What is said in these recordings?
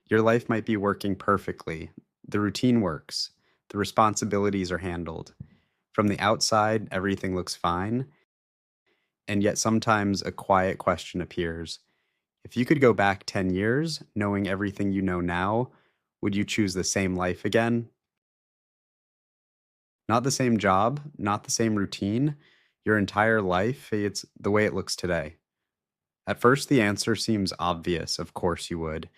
Your life might be working perfectly. The routine works. The responsibilities are handled. From the outside, everything looks fine, and yet sometimes a quiet question appears. If you could go back 10 years, knowing everything you know now, would you choose the same life again? Not the same job, not the same routine, your entire life, it's the way it looks today. At first, the answer seems obvious. Of course, you would.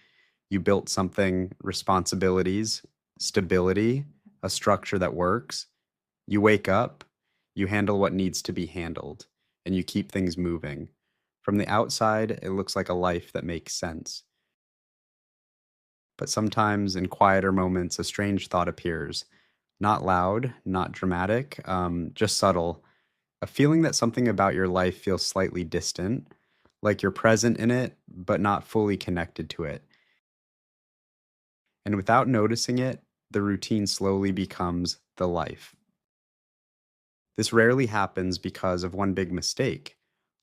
You built something, responsibilities, stability, a structure that works. You wake up, you handle what needs to be handled, and you keep things moving. From the outside, it looks like a life that makes sense. But sometimes, in quieter moments, a strange thought appears. Not loud, not dramatic, just subtle. A feeling that something about your life feels slightly distant, like you're present in it, but not fully connected to it. And without noticing it, the routine slowly becomes the life. This rarely happens because of one big mistake.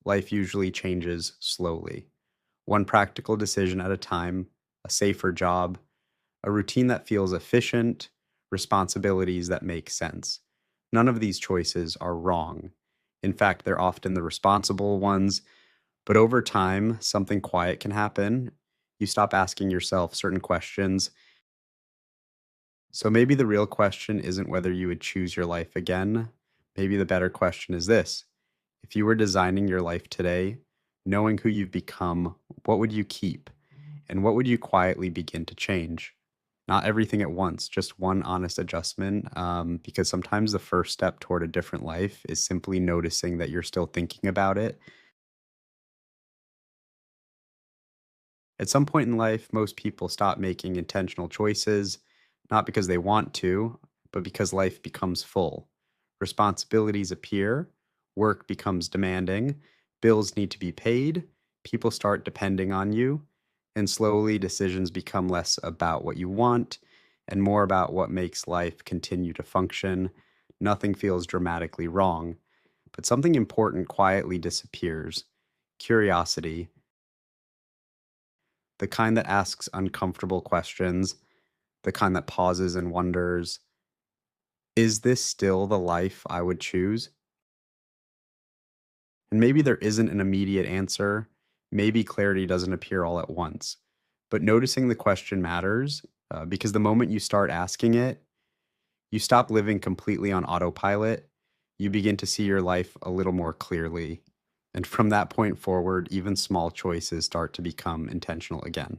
Life usually changes slowly. One practical decision at a time, a safer job, a routine that feels efficient, responsibilities that make sense. None of these choices are wrong. In fact, they're often the responsible ones. But over time, something quiet can happen. You stop asking yourself certain questions. So maybe the real question isn't whether you would choose your life again. Maybe the better question is this: if you were designing your life today, knowing who you've become, what would you keep? And what would you quietly begin to change? Not everything at once, just one honest adjustment. Because sometimes the first step toward a different life is simply noticing that you're still thinking about it. At some point in life, most people stop making intentional choices, not because they want to, but because life becomes full. Responsibilities appear, work becomes demanding, bills need to be paid, people start depending on you, and slowly decisions become less about what you want and more about what makes life continue to function. Nothing feels dramatically wrong, but something important quietly disappears: curiosity, the kind that asks uncomfortable questions, the kind that pauses and wonders, is this still the life I would choose? And maybe there isn't an immediate answer. Maybe clarity doesn't appear all at once. But noticing the question matters because the moment you start asking it, you stop living completely on autopilot. You begin to see your life a little more clearly. And from that point forward, even small choices start to become intentional again.